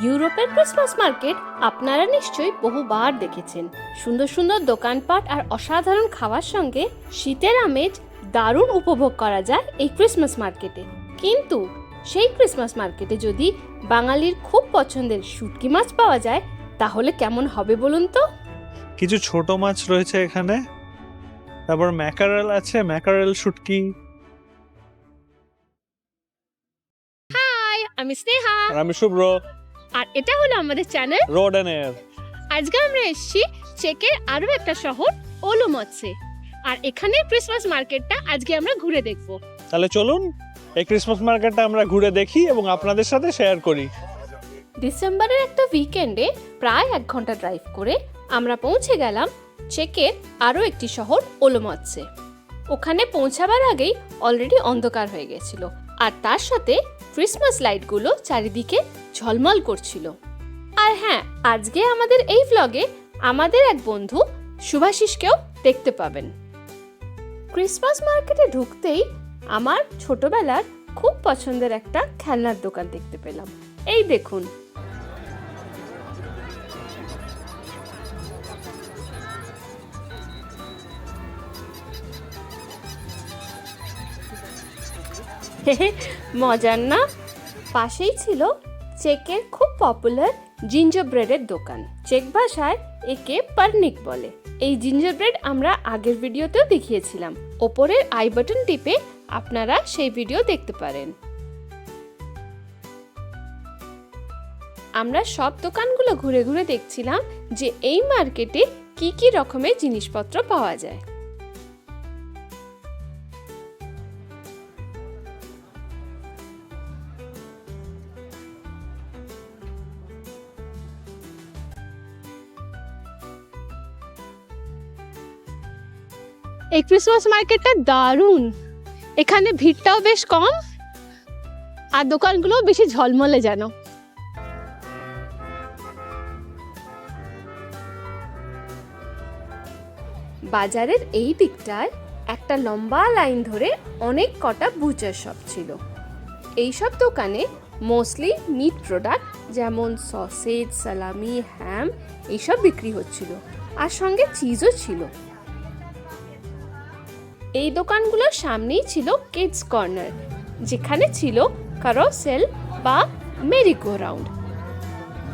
ইউরোপের Christmas market আপনারা নিশ্চয়ই বহুবার দেখেছেন। সুন্দর সুন্দর দোকানপাট আর অসাধারণ খাওয়ার সঙ্গে শীতের আমেজ দারুণ উপভোগ করা যায় এই ক্রিসমাস মার্কেটে। কিন্তু সেই ক্রিসমাস মার্কেটে যদি বাঙালির খুব পছন্দের শুটকি মাছ পাওয়া যায় তাহলে কেমন হবে বলুন তো? কিছু ছোট মাছ রয়েছে এখানে, তারপর ম্যাকারেল আছে, ম্যাকারেল শুটকি। হাই, আমি স্নেহা আর আমি শুভ্র। আর এটা হলো আমাদের চ্যানেল রোডান্দাইর। আজকে আমরা এসেছি চেকের আরো একটা শহর ওলোমৎসে, আর এখানে ক্রিসমাস মার্কেটটা আজকে আমরা ঘুরে দেখব। তাহলে চলুন এই ক্রিসমাস মার্কেটটা আমরা ঘুরে দেখি এবং আপনাদের সাথে শেয়ার করি। ডিসেম্বরের একটা উইকেন্ডে প্রায় 1 ঘন্টা ড্রাইভ করে আমরা পৌঁছে গেলাম চেকের আরও একটি শহর ওলোমৎসে। ওখানে পৌঁছাবার আগেই অলরেডি অন্ধকার হয়ে গেছিল, আর তার সাথে ক্রিসমাস লাইটগুলো চারিদিকে ঝলমল করছিল। আর হ্যাঁ, আজকে আমাদের এই ভ্লগে আমাদের এক বন্ধু শুভাশিসকেও দেখতে পাবেন। ক্রিসমাস মার্কেটে ঢুকতেই আমার ছোটবেলার খুব পছন্দের একটা খেলনার দোকান দেখতে পেলাম। এই দেখুন, মজার না? পাশেই ছিল চেকের খুব পপুলার জিঞ্জার ব্রেডের দোকান। চেক ভাষায় একে পারনিক বলে। এই জিঞ্জার ব্রেড আমরা আগের ভিডিওতেও দেখিয়েছিলাম। ওপরের আই বাটন টিপে আপনারা সেই ভিডিও দেখতে পারেন। আমরা সব দোকানগুলো ঘুরে ঘুরে দেখছিলাম যে এই মার্কেটে কি কি রকমের জিনিসপত্র পাওয়া যায়। এই ক্রিসমাস মার্কেটটা দারুণ। এখানে ভিড়টাও বেশ কম আর দোকানগুলো বেশি ঝলমলে যেন। বাজারের এই দিকটায় একটা লম্বা লাইন ধরে অনেক কটা বুচার শপ ছিল। এইসব দোকানে মোস্টলি মিট প্রোডাক্ট যেমন সসেজ, সালামি, হ্যাম এইসব বিক্রি হচ্ছিল, আর সঙ্গে চিজও ছিল। এই দোকানগুলোর সামনেই ছিল কিডস কর্নার, যেখানে ছিল ক্যারোসেল বা মেরিগো রাউন্ড।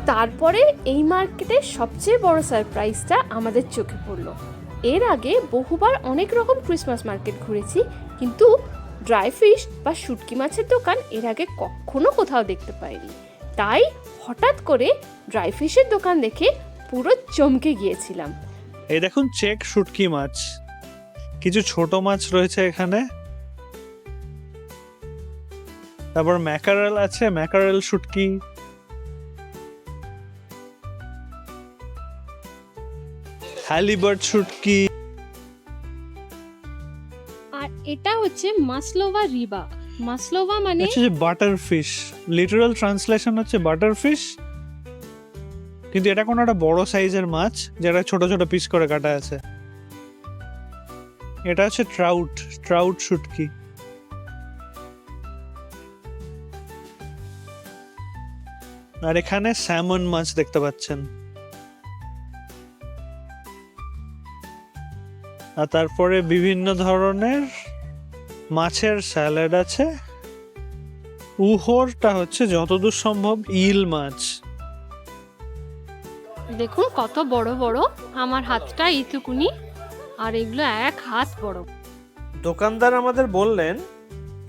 তারপরে এই মার্কেটের সবচেয়ে বড় সারপ্রাইজটা আমাদের চোখে পড়লো। এর আগে বহুবার অনেক রকম ক্রিসমাস মার্কেট ঘুরেছি, কিন্তু ড্রাই ফিশ বা শুটকি মাছের দোকান এর আগে কখনো কোথাও দেখতে পাইনি। তাই হঠাৎ করে ড্রাই ফিশের দোকান দেখে পুরো চমকে গিয়েছিলাম। এই দেখুন চেক শুটকি মাছ। কিছু ছোট মাছ রয়েছে এখানে, তারপর ম্যাকারেল আছে, ম্যাকারেল শুটকি। হ্যালিবার্ট শুটকি। আর এটা হচ্ছে মাসলোভা রিবা। মাসলোভা মানে হচ্ছে বাটার ফিশ। লিটারাল ট্রান্সলেশন হচ্ছে বাটার ফিশ, কিন্তু এটা কোনো একটা বড় সাইজের মাছ যেটা ছোট ছোট পিস করে কাটা আছে। এটা হচ্ছে ট্রাউট শুটকি। আর এখানে স্যামন মাছ দেখতে পাচ্ছেন। আর তারপরে বিভিন্ন ধরনের মাছের স্যালাড আছে। উহরটা হচ্ছে যতদূর সম্ভব ইল মাছ। দেখুন কত বড় বড়, আমার হাতটা এইটুকুনি, আর এগুলো 1 হাত বড়। দোকানদার আমাদের বললেন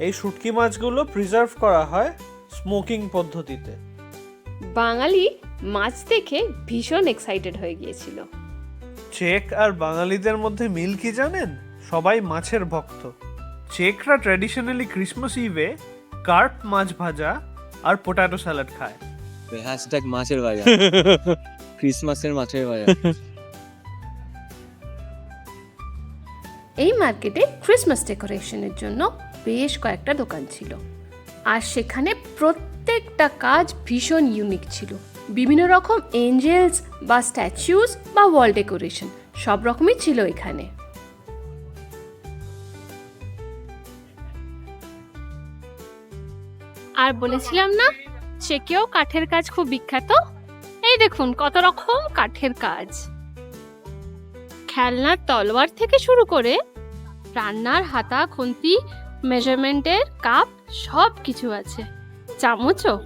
এই শুটকি মাছগুলো প্রিজার্ভ করা হয় স্মোকিং পদ্ধতিতে। বাঙালি মাছ দেখে ভীষণ এক্সাইটেড হয়ে গিয়েছিল। চেক আর বাঙালিদের মধ্যে মিল কি জানেন? সবাই মাছের ভক্ত। চেকরা ট্র্যাডিশনালি ক্রিসমাস ইভে কার্প মাছ ভাজা আর পোটাটো স্যালাড খায়। হ্যাশট্যাগ মাছের ভাজা, ক্রিসমাসের মাছের ভাজা। এই মার্কেটে ক্রিসমাস ডেকোরেশনের জন্য বেশ কয়েকটা দোকান ছিল, আর সেখানে প্রত্যেকটা কাজ ভীষণ ইউনিক ছিল। বিভিন্ন রকম এঞ্জেলস বা স্ট্যাচুস বা ওয়াল ডেকোরেশন সব রকমই ছিল এখানে। আর বলেছিলাম না চেকেও কাঠের কাজ খুব বিখ্যাত। এই দেখুন কত রকম কাঠের কাজ, খেলনার তলোয়ার থেকে শুরু করে রান্নার হাতা খুন্তি, মেজারমেন্টের কাপ সব কিছু আছে, চামচও।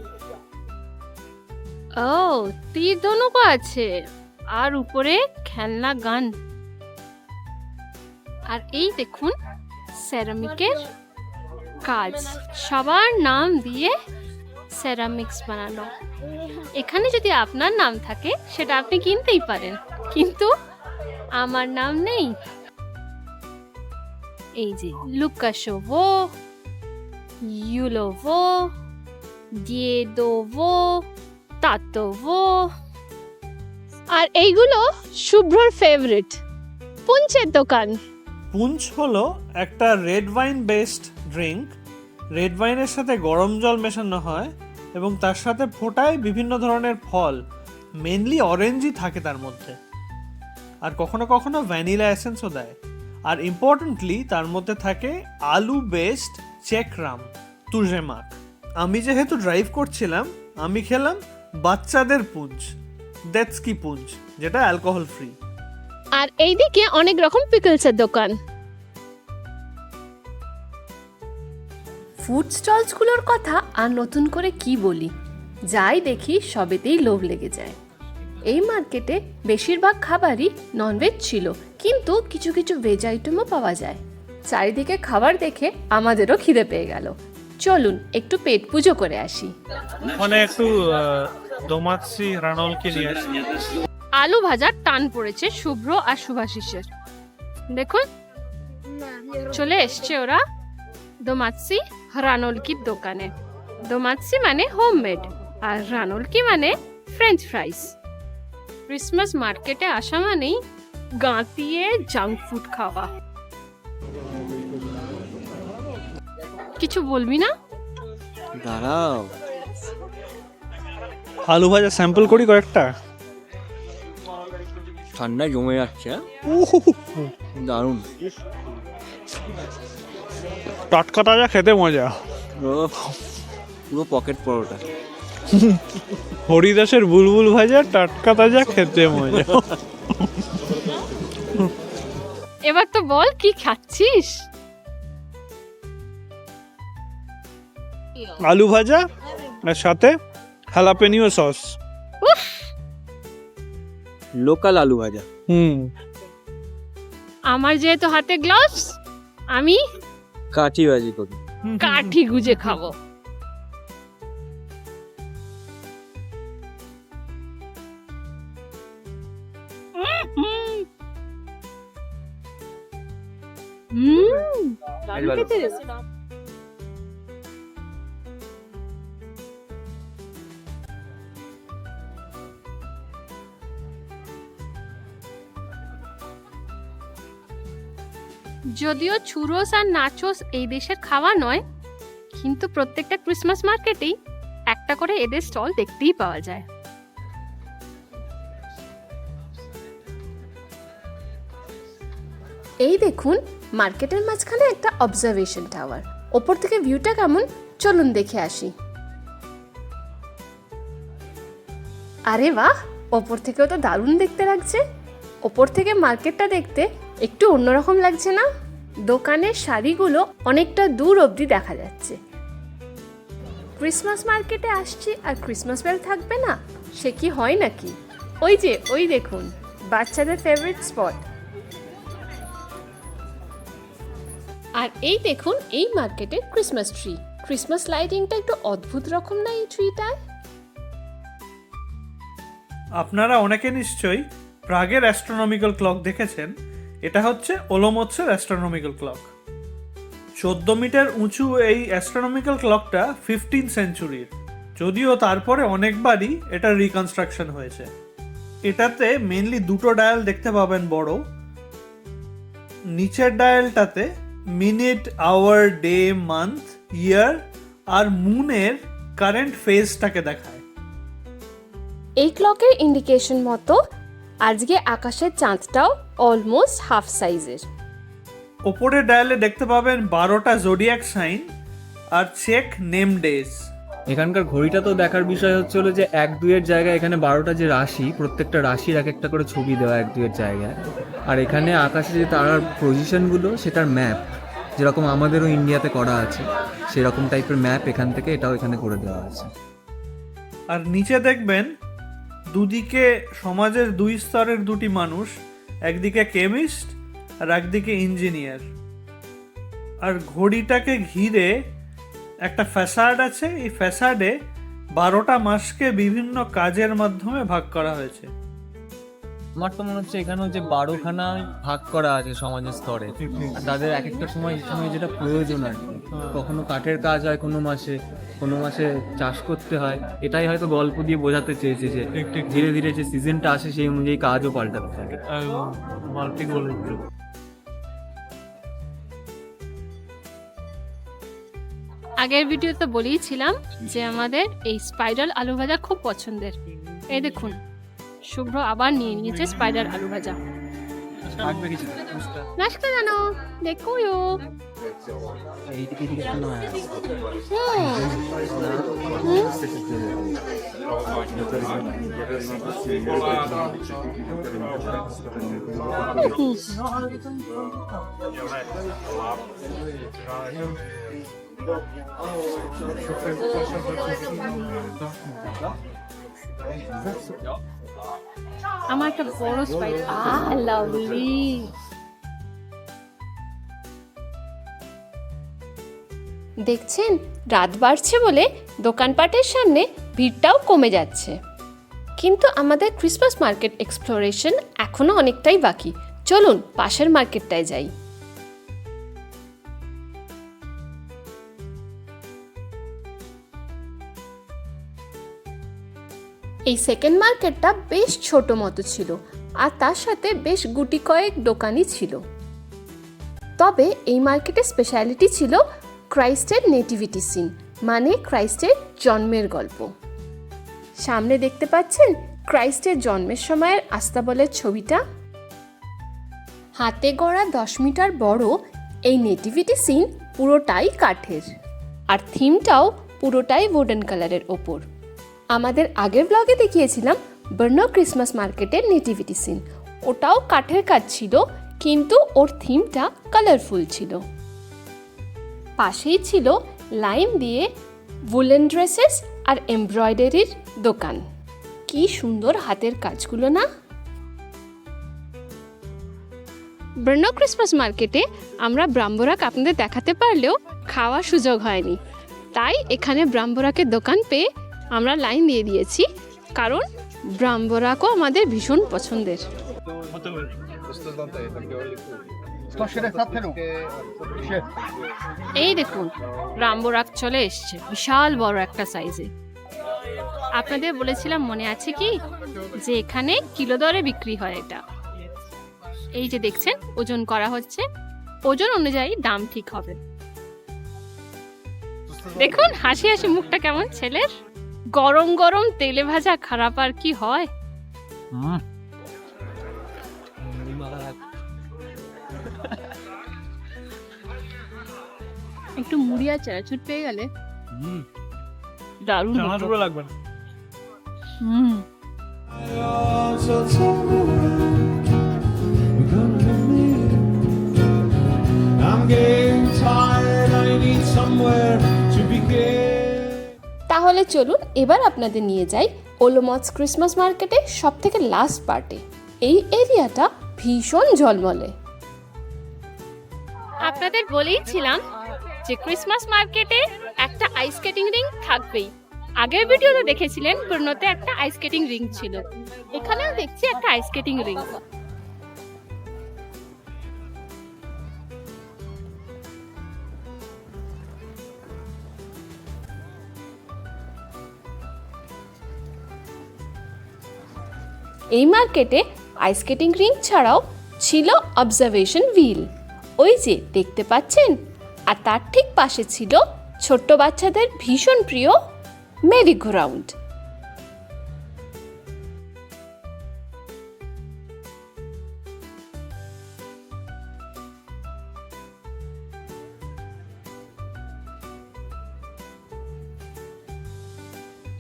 ও, তীর ধনুকও আছে, আর উপরে খেলনা গান। আর এই দেখুন সেরামিকের কাজ, সবার নাম দিয়ে সেরামিক্স বানানো। এখানে যদি আপনার নাম থাকে সেটা আপনি কিনতেই পারেন, কিন্তু আমার নাম নেই। এই যে লুকাশোভো, ইউলোভো, দিয়েদোভো, তাতোভো। আর এইগুলো শুভ্রর ফেভারিট, পুঞ্চের দোকান। পুঞ্চ হলো একটা red wine based drink. Red ওয়াইনের সাথে গরম জল মেশানো হয় এবং তার সাথে ফোটায় বিভিন্ন ধরনের ফল, মেনলি অরেঞ্জই থাকে তার মধ্যে, আর কখনো কখনো ভ্যানিলা এসেন্সও দেয়। আর ইম্পর্টেন্টলি তার মধ্যে থাকে আলু বেসড চেক রাম, তুর্জে মাখ। আমি যেহেতু ড্রাইভ করছিলাম, আমি খেলাম বাচ্চাদের পুঞ্চ, দেটস্কি পুঞ্চ, যেটা অ্যালকোহল ফ্রি। আর এইদিকে অনেক রকম পিকলসের দোকান। ফুড স্টলসগুলোর কথা আর নতুন করে কি বলি, যাই দেখি সবেতেই লোভ লেগে যায়। এই মার্কেটে বেশিরভাগ খাবারই ননভেজ ছিল, কিন্তু কিছু কিছু ভেজ আইটেমও পাওয়া যায়। চারিদিকে খাবার দেখে আমাদেরও খিদে পেয়ে গেল। চলুন একটু পেট পুজো করে আসি। মানে একটু দোমাৎসি রানলকে নিয়ে আসি। আলু ভাজার টান পড়েছে শুভ্র আর শুভাশিসের। দেখুন চলে এসছে ওরা দোমাৎসি রানলকির দোকানে। দোমাৎসি মানে হোমমেড, আর রানলকি মানে ফ্রেঞ্চ ফ্রাইস। ক্রিসমাস মার্কেটে আসা মানেই গাঁতিয়ে জাঙ্ক ফুড খাওয়া। কিছু বলবি না? দাঁড়াও, আলু ভাজা স্যাম্পল করি কয়েকটা। ঠান্ডায় জমে যাচ্ছে, দারুণ। টাটকা তাজা খেতে মজা। পুরো পকেট পরোটা। হরিদাসের বুলবুল ভাজা টাটকা তাজা খেতে মজা। এবার তো বল কি খাচ্ছিস? আলু ভাজা আর সাথে হালাপেনিও সস। লোকাল আলু ভাজা। আমার যেহেতু হাতে গ্লাভস, আমি কাঠি ভাজি করি। কাঠি গুজে খাবো। যদিও চুরোস আর নাচোস এই দেশের খাওয়া নয়, কিন্তু প্রত্যেকটা ক্রিসমাস মার্কেটেই একটা করে এদের স্টল দেখতেই পাওয়া যায়। এই দেখুন মার্কেটের মাঝখানে একটা অবজারভেশন টাওয়ার। ওপর থেকে ভিউটা কেমন, চলুন দেখে আসি। আরে বাহ, ওপর থেকেও তো দারুণ দেখতে লাগছে। ওপর থেকে মার্কেটটা দেখতে একটু অন্যরকম লাগছে না? দোকানের শাড়িগুলো অনেকটা দূর অবধি দেখা যাচ্ছে। ক্রিসমাস মার্কেটে আসছি আর ক্রিসমাস বেল থাকবে না, সে কি হয় নাকি? ওই যে ওই দেখুন বাচ্চাদের ফেভারিট স্পট। আর এই দেখুন এই মার্কেটে ক্রিসমাস ট্রি। ক্রিসমাস লাইটিংটা একটু অদ্ভুত রকম না এই ট্রিটায়? আপনারা অনেকে নিশ্চয়ই প্রাগের অ্যাস্ট্রোনমিক্যাল ক্লক দেখেছেন। এটা হচ্ছে ওলোমৎসের অ্যাস্ট্রোনমিক্যাল ক্লক। 14 মিটার উঁচু এই অ্যাস্ট্রোনমিক্যাল ক্লকটা 15th সেঞ্চুরির, যদিও তারপরে অনেকবারই এটা রিকনস্ট্রাকশন হয়েছে। এটাতে মেনলি দুটো ডায়াল দেখতে পাবেন বড়। নিচের ডায়ালটাতে মিনিট, আওয়ার, ডে, মান্থ, ইয়ার আর মুনের কারেন্ট ফেজটাকে দেখায়। এই ক্লকের ইন্ডিকেশন মতো আজকে আকাশের চাঁদটাও অলমোস্ট হাফ সাইজের। ওপরের ডায়ালে দেখতে পাবেন 12টা জোডিয়াক সাইন আর চেক নেম ডেজ। এখানকার ঘড়িটা তো দেখার বিষয় হচ্ছে হলো যে 1-2-এর জায়গায় এখানে 12টা যে রাশি, প্রত্যেকটা রাশির এক একটা করে ছবি দেওয়া 1-2-এর জায়গায়। আর এখানে আকাশে যে তারার পজিশনগুলো সেটার ম্যাপ, যেরকম আমাদেরও ইন্ডিয়াতে করা আছে সেরকম টাইপের ম্যাপ এখান থেকে এটাও এখানে করে দেওয়া আছে। আর নিচে দেখবেন দুদিকে সমাজের দুই স্তরের দুটি মানুষ, একদিকে কেমিস্ট আর একদিকে ইঞ্জিনিয়ার। আর ঘড়িটাকে ঘিরে একটা ফ্যাসাড আছে, এই ফ্যাসাডে 12টা মাসকে বিভিন্ন কাজের মাধ্যমে ভাগ করা হয়েছে। আমার তো মনে হচ্ছে এখানেও যে 12খানা ভাগ করা আছে সমাজের স্তরে, আর তাদের এক একটা সময় যেটা প্রয়োজন আর কি। কখনো কাঠের কাজ হয় কোনো মাসে চাষ করতে হয়। এটাই হয়তো গল্প দিয়ে বোঝাতে চেয়েছে যে ধীরে ধীরে যে সিজনটা আসে সেই অনুযায়ী কাজও পাল্টাতে থাকে। আগের ভিডিওতে বলেইছিলাম যে আমাদের এই স্পাইরাল আলু ভাজা খুব পছন্দের। এই দেখুন, শুভ্র আবার নিয়ে নিয়েছে স্পাইরাল আলু ভাজা। নাশকা জানো দেখো ইউ। আমার একটা বড় স্পাইরাল, লাভলি। দেখছেন, রাত বাড়ছে বলে দোকানপাটের সামনে ভিড়টাও কমে যাচ্ছে। কিন্তু আমাদের ক্রিসমাস মার্কেট এক্সপ্লোরেশন এখনো অনেকটাই বাকি। চলুন পাশের মার্কেটটায় যাই। এই সেকেন্ড মার্কেটটা বেশ ছোট মতো ছিল, আর তার সাথে বেশ গুটি কয়েক দোকানই ছিল। তবে এই মার্কেটের স্পেশালিটি ছিল ক্রাইস্টের নেটিভিটি সিন, মানে ক্রাইস্টের জন্মের গল্প। সামনে দেখতে পাচ্ছেন ক্রাইস্টের জন্মের সময়ের আস্তাবলের ছবিটা। হাতে গড়া 10 মিটার বড় এই নেটিভিটি সিন পুরোটাই কাঠের, আর থিমটাও পুরোটাই উডেন কালারের ওপর। আমাদের আগের ব্লগে দেখিয়েছিলাম বর্নো ক্রিসমাস মার্কেটের নেটিভিটি সিন, ওটাও কাঠের কাজ ছিল, কিন্তু ওর থিমটা কালারফুল ছিল। পাশেই ছিল লাইম দিয়ে উলেন ড্রেসেস আর এমব্রয়ডারির দোকান। কি সুন্দর হাতের কাজগুলো না। বর্নো ক্রিসমাস মার্কেটে আমরা ব্রাম্বোরাক আপনাদের দেখাতে পারলেও খাওয়ার সুযোগ হয়নি, তাই এখানে ব্রাম্বোরাকের দোকান পেয়ে আমরা লাইন দিয়ে দিয়েছি, কারণ ব্রাম্বোরাকও আমাদের ভীষণ পছন্দের। এই দেখুন, ব্রাম্বোরাক চলে এসছে বিশাল বড় একটা সাইজে। আপনাদের বলেছিলাম মনে আছে কি, যে এখানে কিলো দরে বিক্রি হয় এটা। এই যে দেখছেন ওজন করা হচ্ছে, ওজন অনুযায়ী দাম ঠিক হবে। দেখুন হাসি হাসি মুখটা কেমন ছেলের। গরম গরম তেলে ভাজা খারাপ আর কি হয়। একটু মুড়ি আর চানাচুর পেয়ে গেলে দারুণ লাগবে না। তাহলে চলুন এবার আপনাদের নিয়ে যাই ওলোমৎস ক্রিসমাস মার্কেটের সব থেকে লাস্ট পার্টে। এই এরিয়াটা ভীষণ ঝলমলে। আপনাদের বলেইছিলাম যে ক্রিসমাস মার্কেটে একটা আইস স্কেটিং রিং থাকবেই। আগের ভিডিওতে দেখেছিলেন পূর্ণতে একটা আইস স্কেটিং রিং ছিল, এখানেও দেখছি একটা আইস স্কেটিং রিং। এই মার্কেটে আইস স্কেটিং রিং ছাড়াও ছিল অবজারভেশন হুইল, ওই যে দেখতে পাচ্ছেন, আর তার ঠিক পাশে ছিল ছোট্ট বাচ্চাদের ভীষণ প্রিয় মেরি গো রাউন্ড।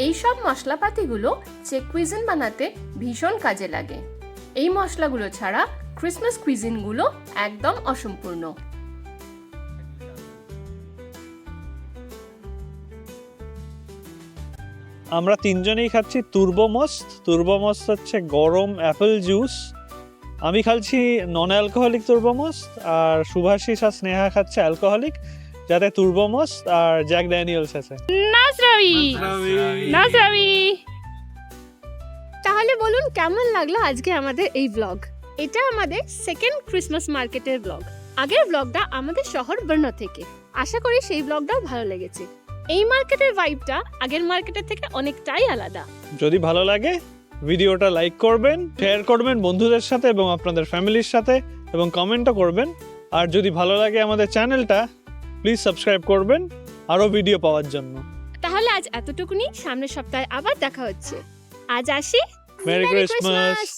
এই সব মশলাপাতিগুলো চেক কুইজিন বানাতে ভীষণ কাজে লাগে। এই মশলাগুলো ছাড়া ক্রিসমাস কুইজিনগুলো একদম অসম্পূর্ণ। আমরা তিনজনেই খাচ্ছি তুর্বমস্ত। তুর্বমস্ত হচ্ছে গরম অ্যাপেল জুস। আমি খাচ্ছি নন অ্যালকোহলিক তুর্বমস্ত, আর শুভাশিস আর স্নেহা খাচ্ছে অ্যালকোহলিক, যাতে তুর্বমস্ত আর জ্যাক ড্যানিয়েলস আছে। তাহলে বলুন কেমন লাগলো আজকে আমাদের এই ব্লগ? এটা আমাদের সেকেন্ড ক্রিসমাস মার্কেটের ব্লগ। আগের ব্লগটা আমাদের শহর বর্ণা থেকে। আশা করি সেই ব্লগটাও ভালো লেগেছে। এই মার্কেটের ভাইবটা আগের মার্কেটের থেকে অনেকটাই আলাদা। যদি ভালো লাগে ভিডিওটা লাইক করবেন, শেয়ার করবেন বন্ধুদের সাথে এবং আপনাদের ফ্যামিলির সাথে, এবং কমেন্টও করবেন। আর যদি ভালো লাগে আমাদের চ্যানেলটা প্লিজ সাবস্ক্রাইব করবেন আরও ভিডিও পাওয়ার জন্য। তাহলে আজ এতটুকুনি, সামনের সপ্তাহে আবার দেখা হচ্ছে। আজ আসি। Merry Christmas.